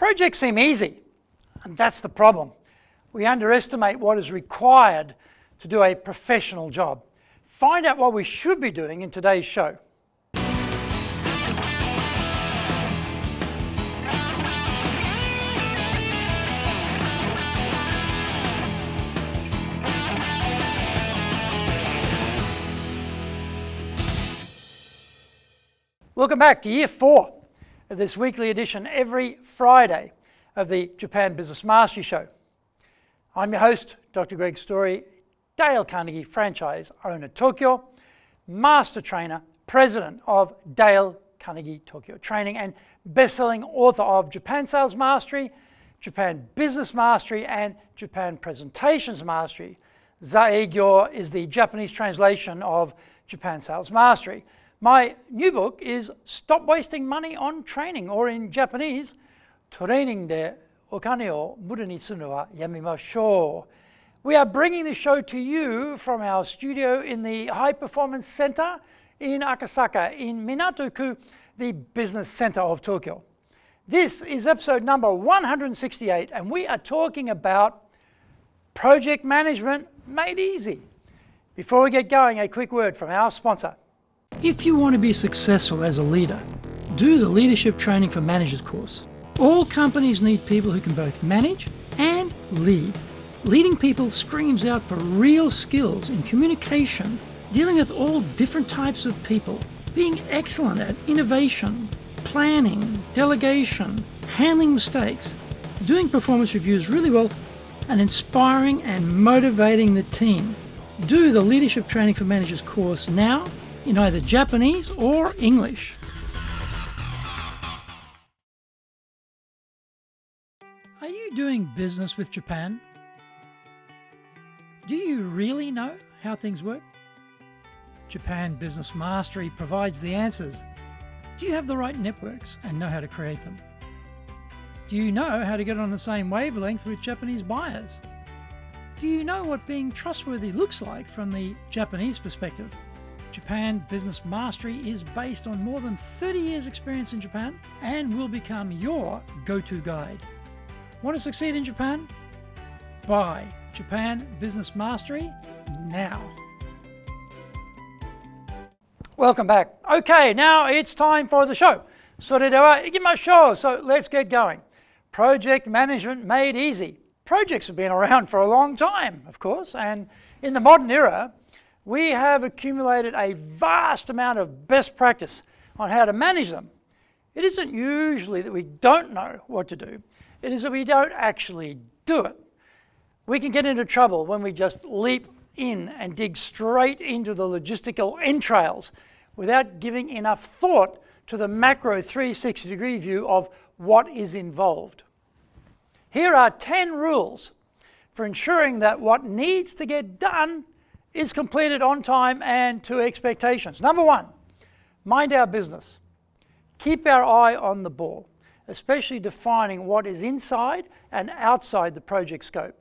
Projects seem easy, and that's the problem. We underestimate what is required to do a professional job. Find out what we should be doing in today's show. Welcome back to Year 4 of this weekly edition every Friday of the Japan Business Mastery Show. I'm your host, Dr. Greg Story, Dale Carnegie franchise owner Tokyo, master trainer, president of Dale Carnegie Tokyo Training, and best-selling author of Japan Sales Mastery, Japan Business Mastery, and Japan Presentations Mastery. Zaegyo is the Japanese translation of Japan Sales Mastery. My new book is Stop Wasting Money on Training, or in Japanese, Training de okane o mura ni suru wa yamimashou. We are bringing the show to you from our studio in the High Performance Center in Akasaka, in Minato-ku, the business center of Tokyo. This is episode number 168, and we are talking about project management made easy. Before we get going, a quick word from our sponsor. If you want to be successful as a leader, do the Leadership Training for Managers course. All companies need people who can both manage and lead. Leading people screams out for real skills in communication, dealing with all different types of people, being excellent at innovation, planning, delegation, handling mistakes, doing performance reviews really well, and inspiring and motivating the team. Do the Leadership Training for Managers course now in either Japanese or English. Are you doing business with Japan? Do you really know how things work? Japan Business Mastery provides the answers. Do you have the right networks and know how to create them? Do you know how to get on the same wavelength with Japanese buyers? Do you know what being trustworthy looks like from the Japanese perspective? Japan Business Mastery is based on more than 30 years experience in Japan and will become your go-to guide. Want to succeed in Japan? Buy Japan Business Mastery now. Welcome back. Okay, now it's time for the show. それでは行きましょう. So let's get going. Project management made easy. Projects have been around for a long time, of course, and in the modern era, we have accumulated a vast amount of best practice on how to manage them. It isn't usually that we don't know what to do. It is that we don't actually do it. We can get into trouble when we just leap in and dig straight into the logistical entrails without giving enough thought to the macro 360-degree view of what is involved. Here are 10 rules for ensuring that what needs to get done is completed on time and to expectations. Number 1, mind our business. Keep our eye on the ball, especially defining what is inside and outside the project scope.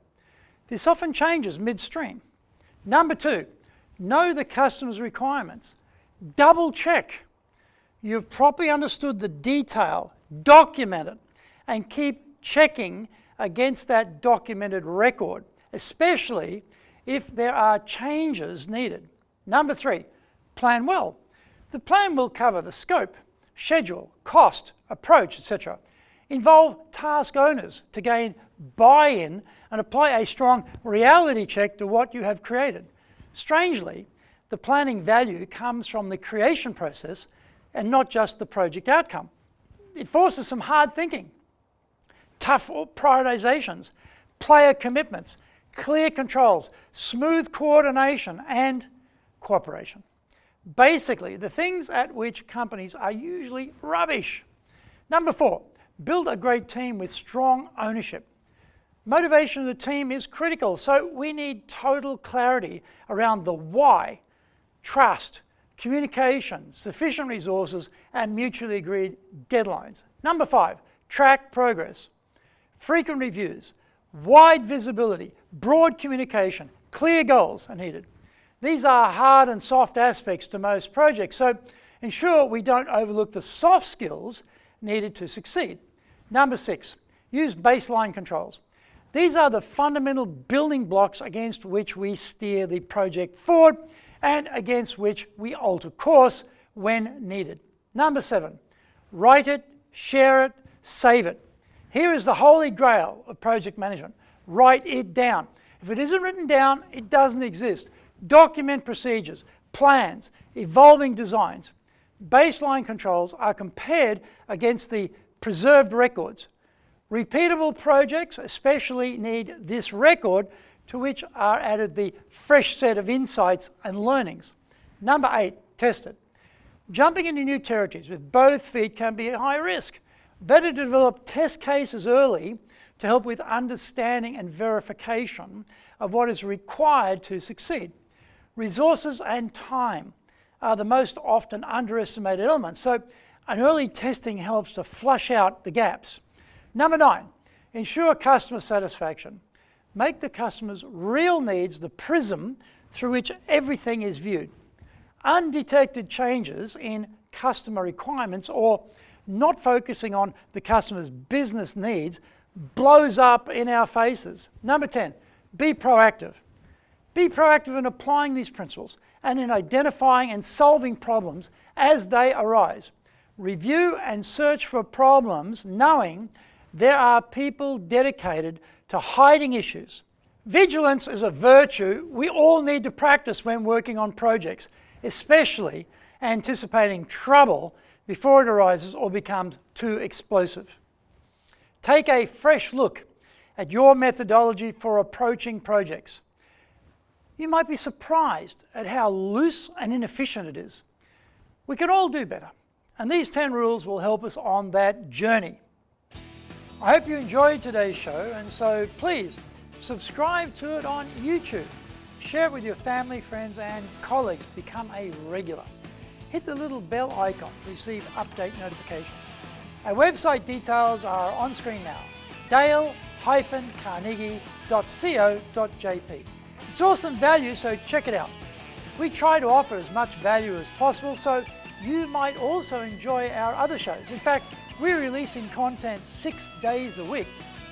This often changes midstream. Number 2, know the customer's requirements. Double check you've properly understood the detail, document it, and keep checking against that documented record, especially if there are changes needed. Number 3, plan well. The plan will cover the scope, schedule, cost, approach, etc. Involve task owners to gain buy-in and apply a strong reality check to what you have created. Strangely, the planning value comes from the creation process and not just the project outcome. It forces some hard thinking, tough prioritizations, player commitments, clear controls, smooth coordination, and cooperation. Basically, the things at which companies are usually rubbish. Number 4, build a great team with strong ownership. Motivation of the team is critical, so we need total clarity around the why, trust, communication, sufficient resources, and mutually agreed deadlines. Number 5, track progress. Frequent reviews, wide visibility, broad communication, clear goals are needed. These are hard and soft aspects to most projects, so ensure we don't overlook the soft skills needed to succeed. Number 6, use baseline controls. These are the fundamental building blocks against which we steer the project forward and against which we alter course when needed. Number 7, write it, share it, save it. Here is the holy grail of project management. Write it down. If it isn't written down, it doesn't exist. Document procedures, plans, evolving designs. Baseline controls are compared against the preserved records. Repeatable projects especially need this record, to which are added the fresh set of insights and learnings. Number 8, test it. Jumping into new territories with both feet can be a high risk. Better to develop test cases early to help with understanding and verification of what is required to succeed. Resources and time are the most often underestimated elements, so an early testing helps to flush out the gaps. Number 9, ensure customer satisfaction. Make the customer's real needs the prism through which everything is viewed. Undetected changes in customer requirements or not focusing on the customer's business needs blows up in our faces. Number 10, be proactive. Be proactive in applying these principles and in identifying and solving problems as they arise. Review and search for problems, knowing there are people dedicated to hiding issues. Vigilance is a virtue we all need to practice when working on projects, especially anticipating trouble before it arises or becomes too explosive. Take a fresh look at your methodology for approaching projects. You might be surprised at how loose and inefficient it is. We can all do better, and these 10 rules will help us on that journey. I hope you enjoyed today's show, and so please subscribe to it on YouTube. Share it with your family, friends, and colleagues. Become a regular. Hit the little bell icon to receive update notifications. Our website details are on screen now, dale-carnegie.co.jp. It's awesome value, so check it out. We try to offer as much value as possible, so you might also enjoy our other shows. In fact, we're releasing content 6 days a week.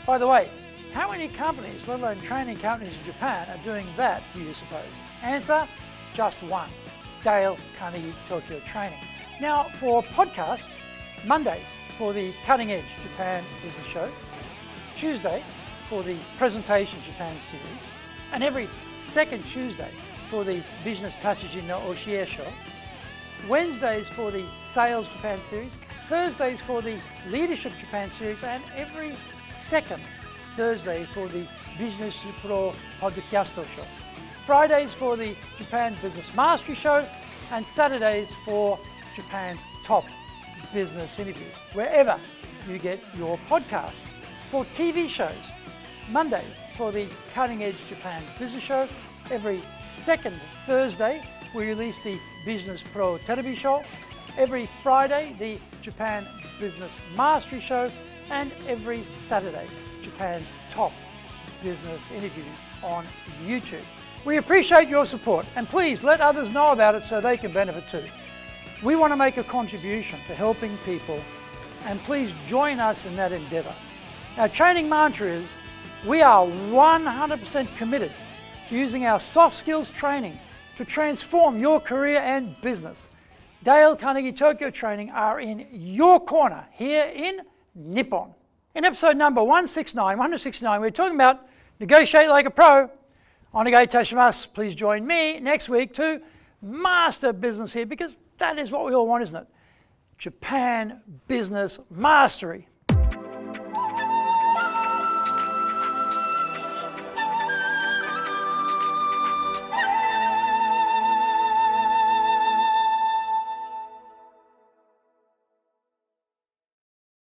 By the way, how many companies, let alone training companies in Japan, are doing that, do you suppose? Answer, just one, Dale Carnegie Tokyo Training. Now, for podcasts, Mondays for the Cutting Edge Japan Business Show, Tuesday for the Presentation Japan series, and every second Tuesday for the Business Tatsujin no Oshie Show, Wednesdays for the Sales Japan series, Thursdays for the Leadership Japan series, and every second Thursday for the Business Pro Podcast Show. Fridays for the Japan Business Mastery Show, and Saturdays for Japan's top business interviews, wherever you get your podcasts. For TV shows, Mondays for the Cutting Edge Japan Business Show, every second Thursday we release the Business Pro Television Show, every Friday the Japan Business Mastery Show, and every Saturday Japan's top business interviews on YouTube. We appreciate your support, and please let others know about it so they can benefit too. We want to make a contribution to helping people, and please join us in that endeavor. Our training mantra is, we are 100% committed to using our soft skills training to transform your career and business. Dale Carnegie Tokyo Training are in your corner here in Nippon. In episode number 169, we're talking about negotiate like a pro. Onegai itashimasu. Please join me next week to master business here, because that is what we all want, isn't it? Japan business mastery.